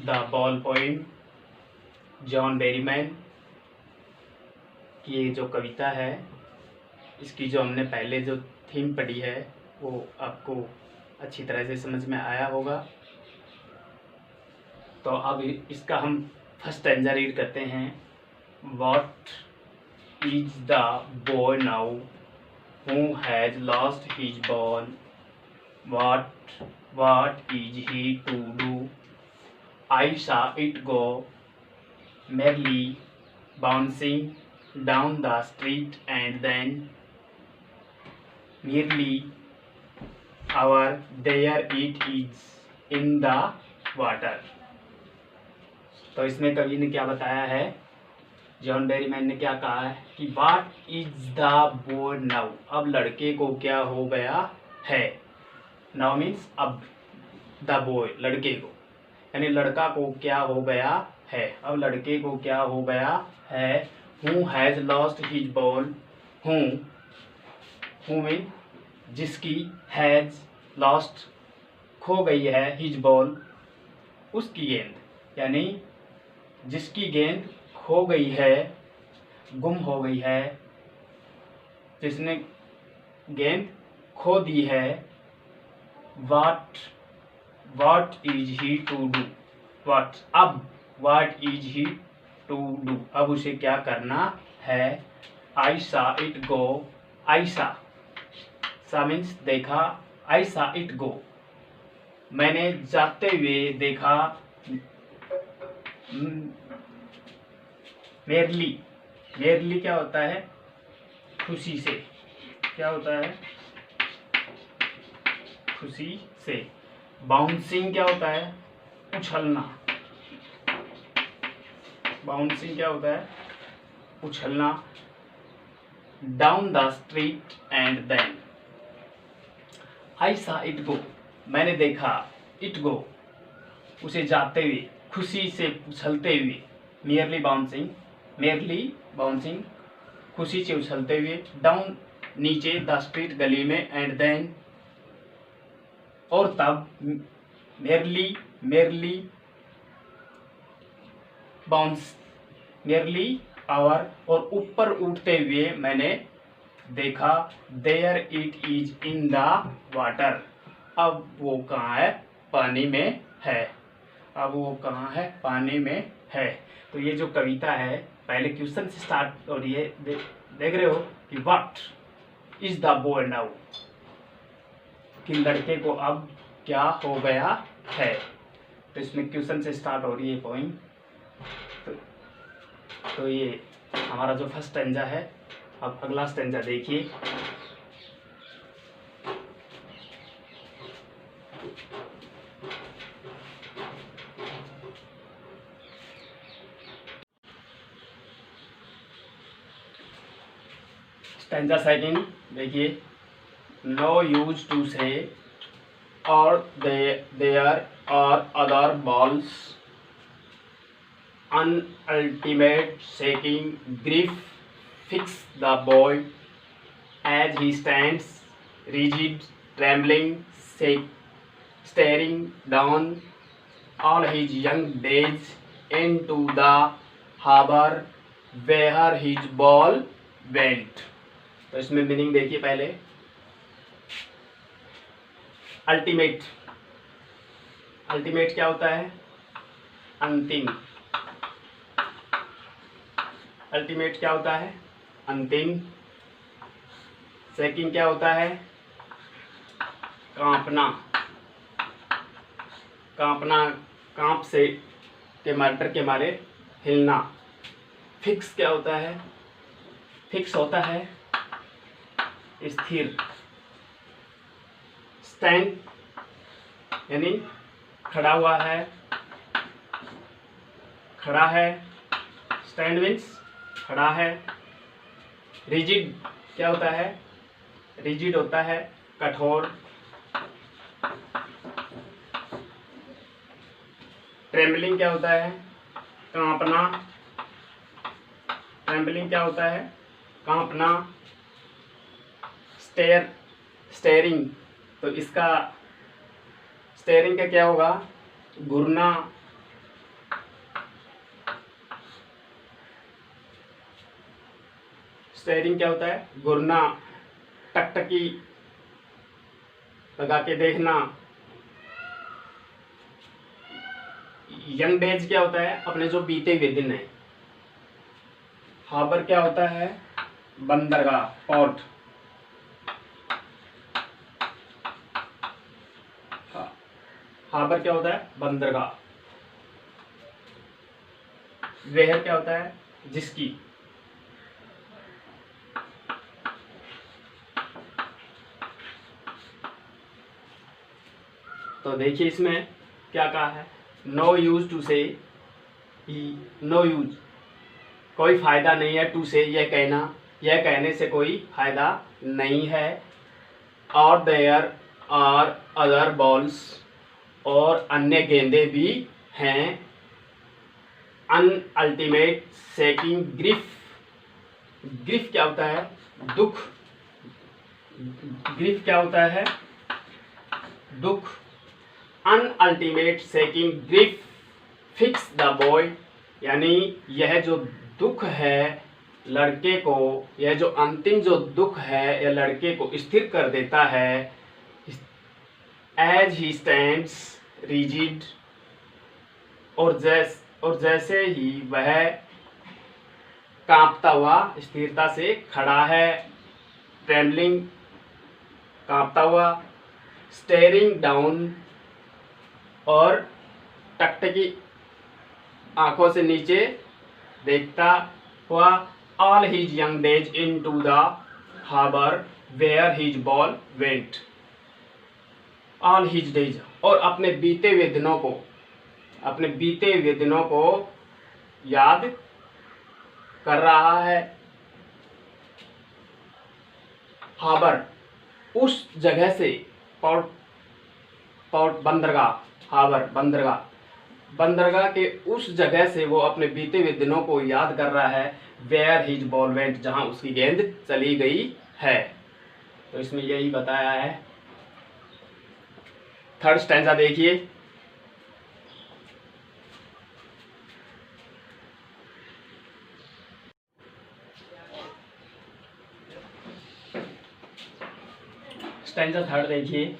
The ball poem, John Berryman की ये जो कविता है, इसकी जो हमने पहले जो थीम पढ़ी है वो आपको अच्छी तरह से समझ में आया होगा। तो अब इसका हम फर्स्ट स्टैंजा रीड करते हैं। What is the boy now who has lost his ball? What is he to do? I saw it go merrily bouncing down the street and then nearly hour there it is in the water। तो इसमें कवि ने क्या बताया है, John Berryman ने क्या कहा है कि what is the boy now, अब लड़के को क्या हो गया है। नाउ मीन्स अब, द बॉय लड़के को, यानी लड़का को क्या हो गया है, अब लड़के को क्या हो गया है। Who has lost his ball, who mean जिसकी, हैज लॉस्ट खो गई है, हिज बॉल उसकी गेंद, यानी जिसकी गेंद खो गई है, गुम हो गई है, जिसने गेंद खो दी है। What is he to do, अब what is he to do, अब उसे क्या करना है। आई सा इट गो, आई सा मीन्स देखा, आई सा इट गो मैंने जाते हुए देखा। मेरली क्या होता है, खुशी से, क्या होता है, खुशी से। बाउंसिंग क्या होता है, उछलना, बाउंसिंग क्या होता है, उछलना। Down the street and then I saw it गो, मैंने देखा, इट गो उसे जाते हुए, खुशी से उछलते हुए। मेरली बाउंसिंग खुशी से उछलते हुए। डाउन नीचे, द स्ट्रीट गली में, एंड देन और तब, मेरली बाउंस, मेरली आवर और ऊपर उठते हुए मैंने देखा। There it is in the water, अब वो कहाँ है, पानी में है, अब वो कहाँ है, पानी में है। तो ये जो कविता है पहले क्वेश्चन से स्टार्ट हो रही है, देख रहे हो कि what is the boy now, कि लड़के को अब क्या हो गया है। तो इसमें क्वेश्चन से स्टार्ट हो रही है पोइम। तो ये हमारा जो फर्स्ट स्टैंजा है। अब अगला स्टैंजा देखिए। स्टैंजा सेकंड देखिए। नो यूज टू से और देयर और other balls, an ultimate shaking grief fix the boy as he stands rigid, trembling, staring down all his young days into the harbor where his ball went। तो इसमें meaning देखिए पहले। Ultimate, ultimate क्या होता है, अंतिम। Ultimate क्या होता है, अंतिम। सेकंड क्या होता है, कांपना, कांपना, कांप से के डर के मारे हिलना। फिक्स क्या होता है, फिक्स होता है स्थिर। स्टैंड यानी खड़ा हुआ है, खड़ा है। स्टैंड मीन्स खड़ा है। रिजिड क्या होता है, रिजिड होता है कठोर। ट्रेम्बलिंग क्या होता है, कांपना। ट्रेम्बलिंग क्या होता है, कांपना। स्टेयरिंग, तो इसका स्टेयरिंग का क्या होगा, घूरना, स्टेयरिंग क्या होता है? घूरना, टकटकी लगा के देखना। यंग डेज क्या होता है? अपने जो बीते हुए दिन है। हार्बर क्या होता है? बंदरगाह, पोर्ट। हार्बर क्या होता है? बंदरगाह। वेयर क्या होता है? जिसकी। तो देखिए इसमें क्या कहा है? नो यूज टू से, नो यूज, कोई फायदा नहीं है टू से, यह कहना, यह कहने से कोई फायदा नहीं है। और देयर आर अदर बॉल्स, और अन्य गेंदे भी हैं। अन अल्टीमेट सेकिंग ग्रिफ, ग्रिफ क्या होता है? दुख। ग्रिफ क्या होता है? दुख। अनअल्टीमेट सेकिंग ग्रिफ फिक्स द बॉय, यानी यह जो दुख है लड़के को, यह जो अंतिम जो दुख है यह लड़के को स्थिर कर देता है। एज ही स्टैंड्स रिजिड, और जैसे ही वह कांपता हुआ स्थिरता से खड़ा है। ट्रेम्बलिंग, कांपता हुआ। स्टेयरिंग डाउन, और टकटकी आंखों से नीचे देखता हुआ। All his young days into the harbour where his ball went. All his days, और अपने बीते हुए दिनों को, अपने बीते हुए दिनों को याद कर रहा है। हार्बर, उस जगह से, पोर्ट, पोर्ट बंदरगाह, हार्बर बंदरगाह, बंदरगाह के उस जगह से वो अपने बीते हुए दिनों को याद कर रहा है। वेयर हिज बॉल वेंट, जहां उसकी गेंद चली गई है। तो इसमें यही बताया है। थर्ड स्टैंजा देखिए। स्टैंजा थर्ड देखिए।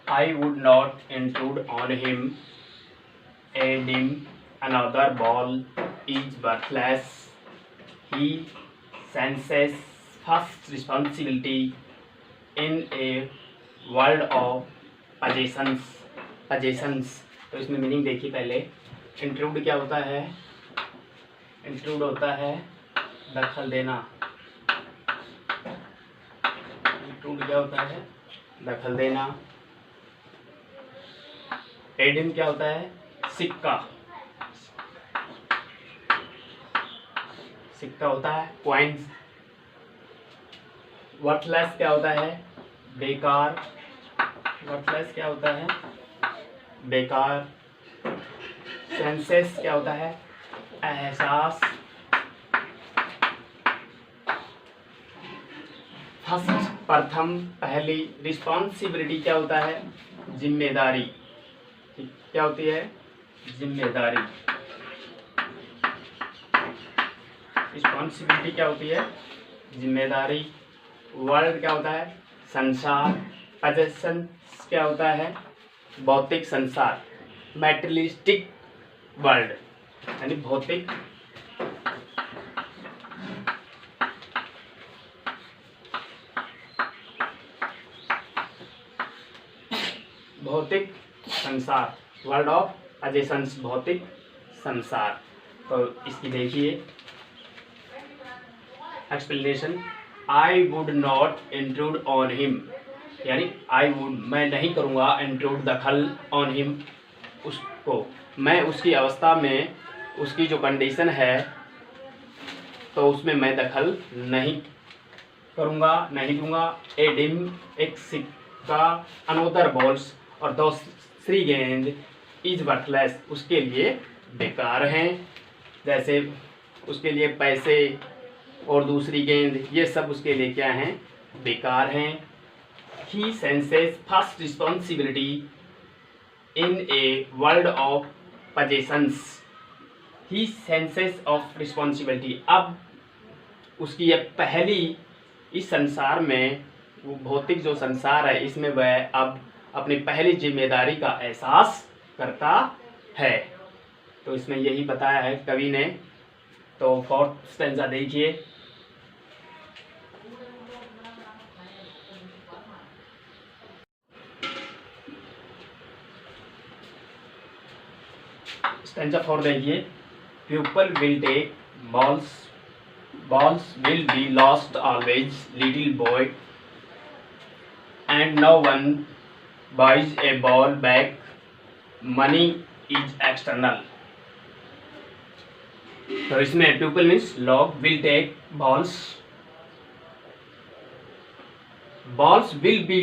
I would not intrude on him, and him another ball is worthless. He senses first responsibility in a world of possessions. possessions, तो इसमें मीनिंग देखिए पहले। इंट्रूड क्या होता है? इंट्रूड होता है दखल देना। इंट्रूड क्या होता है? दखल देना। एडिम क्या होता है? सिक्का, सिक्का होता है कॉइन्स। वर्थलेस क्या होता है? बेकार। वर्थलेस क्या होता है? बेकार। सेंसेस क्या होता है? एहसास। फर्स्ट, प्रथम, पहली। रिस्पॉन्सिबिलिटी क्या होता है? जिम्मेदारी। क्या होती है? जिम्मेदारी। रिस्पॉन्सिबिलिटी क्या होती है? जिम्मेदारी। वर्ल्ड क्या होता है? संसार। पोजेशन क्या होता है? भौतिक संसार। मैटेरियलिस्टिक वर्ल्ड, यानी भौतिक भौतिक संसार। वर्ल्ड ऑफ पोजेशंस, भौतिक संसार। तो इसकी देखिए explanation. I would not intrude on him, यानी आई वुड, मैं नहीं करूँगा, इंट्रूड दखल, ऑन हिम, उसको, मैं उसकी अवस्था में, उसकी जो कंडीशन है तो उसमें मैं दखल नहीं करूँगा, नहीं दूंगा। ए डिम, एक सिक्का। अनोदर बॉल्स, और दूसरी गेंद। इज वर्थलेस, उसके लिए बेकार हैं। जैसे उसके लिए पैसे और दूसरी गेंद, ये सब उसके लिए क्या हैं? बेकार हैं। He senses first responsibility in a world of possessions. He senses of responsibility, अब उसकी यह पहली इस संसार में, वो भौतिक जो संसार है इसमें वह अब अपनी पहली जिम्मेदारी का एहसास करता है। तो इसमें यही बताया है कवि ने। तो फोर्थ स्टेंजा देखिए। स्टेंजा 4 देखिए। People will take balls will be lost always, little boy, and no one buys a ball back, money is external। तो इसमें pupil मीन्स लोग, will take balls will be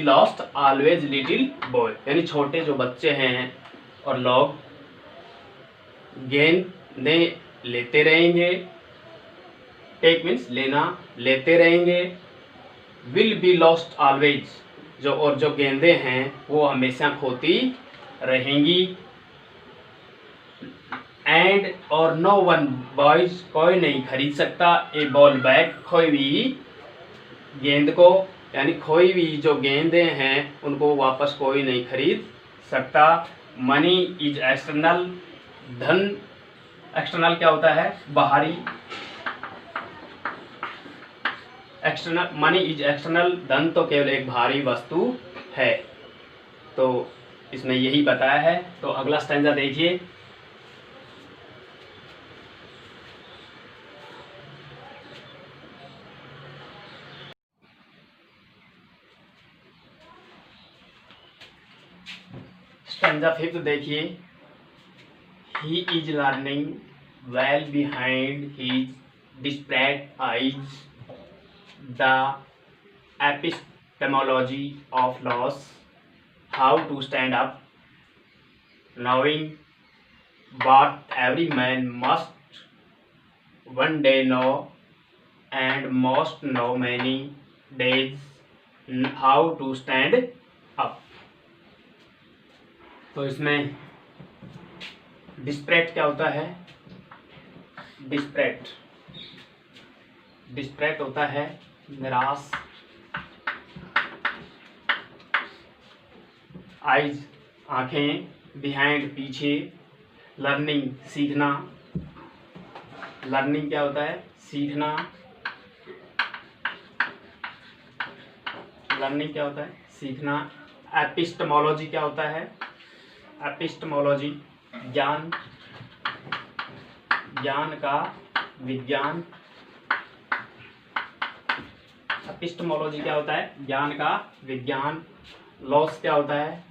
lost always, little boy, यानी छोटे जो बच्चे हैं और लोग गेंदे लेते रहेंगे। टेक मीन्स लेना, लेते रहेंगे। विल बी लॉस्ट ऑलवेज, जो गेंदे हैं वो हमेशा खोती रहेंगी। एंड और नो वन बॉयज, कोई नहीं खरीद सकता, ए बॉल बैक, खोई हुई गेंद को, यानी खोई हुई जो गेंदे हैं उनको वापस कोई नहीं खरीद सकता। मनी इज एक्सटर्नल, धन, एक्सटर्नल क्या होता है? बाहरी। एक्सटर्नल, मनी इज एक्सटर्नल, धन तो केवल एक बाहरी वस्तु है। तो इसमें यही बताया है। तो अगला स्टैंजा देखिए। स्टैंजा 5 देखिए। He is learning well behind his distraught eyes the epistemology of loss, how to stand up, knowing what every man must one day know, and most know many days, how to stand up। तो इसमें डिस्प्रेट क्या होता है? डिस्प्रेट होता है निराश। Eyes आंखें, behind पीछे, लर्निंग सीखना। लर्निंग क्या होता है? सीखना। लर्निंग क्या होता है? सीखना। एपिस्टेमोलॉजी क्या होता है? एपिस्टेमोलॉजी ज्ञान, ज्ञान का विज्ञान। एपिस्टेमोलॉजी क्या होता है? ज्ञान का विज्ञान। लॉस क्या होता है?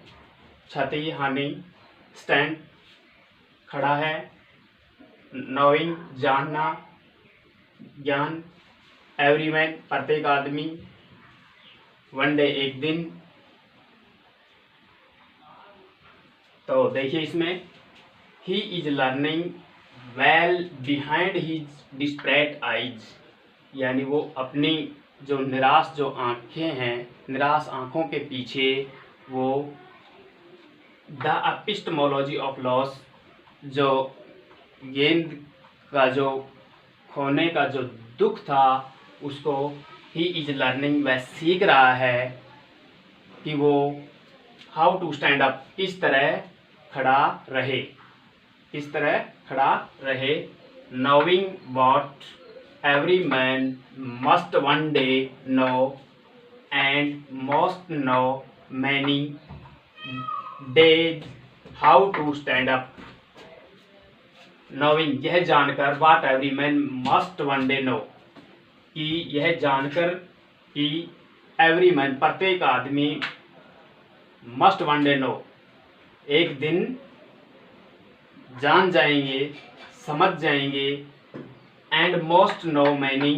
क्षति, हानि। स्टैंड खड़ा है। नोइंग जानना, ज्ञान। एवरीमैन प्रत्येक आदमी। वन डे एक दिन। तो देखिए इसमें he is learning well behind his distract eyes, यानी वो अपनी जो निराश जो आंखें हैं, निराश आंखों के पीछे वो द एपिस्टेमोलॉजी ऑफ लॉस, जो गेंद का जो खोने का जो दुख था उसको ही इज लर्निंग, वह सीख रहा है कि वो हाउ टू स्टैंड अप, किस तरह खड़ा रहे, किस तरह खड़ा रहे। Knowing what every man must one day know, and must know many days, how to stand up. Knowing यह जानकर, what every man must one day know, कि यह जानकर कि एवरी मैन प्रत्येक आदमी, मस्ट वन डे नो एक दिन जान जाएंगे, समझ जाएंगे। And must know many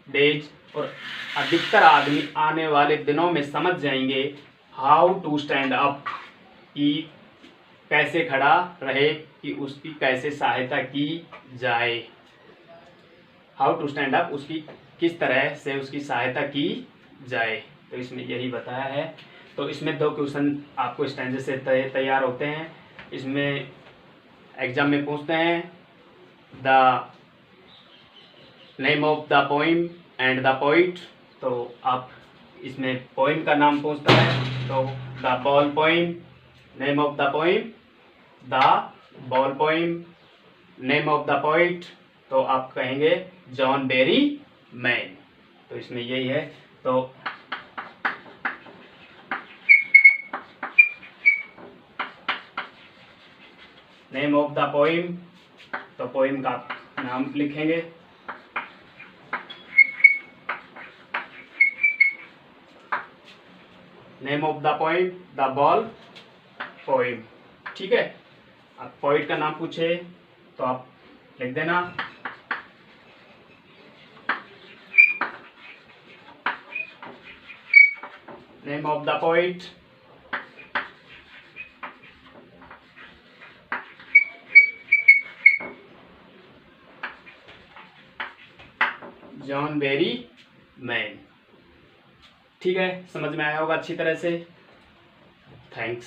days, और अधिकतर आदमी आने वाले दिनों में समझ जाएंगे। हाउ टू स्टैंड अप, कि कैसे खड़ा रहे, कि उसकी कैसे सहायता की जाए। हाउ टू स्टैंड अप, उसकी किस तरह से उसकी सहायता की जाए। तो इसमें यही बताया है। तो इसमें 2 क्वेश्चन आपको स्टैंडर्ड से तैयार होते हैं। इसमें एग्जाम में पूछते हैं the name of the poem and the poet, तो आप इसमें पोइम का नाम पूछता है तो the ball poem, name of the poem the ball poem, name of the poet तो आप कहेंगे जॉन बेरी मैन। तो इसमें यही है। तो नेम ऑफ द पोइम, तो पोइम का नाम लिखेंगे। Name of the poem the ball poem, ठीक है। अब पोइट का नाम पूछे तो आप लिख देना name of the poet John Berryman. ठीक है, समझ में आया होगा अच्छी तरह से। थैंक्स।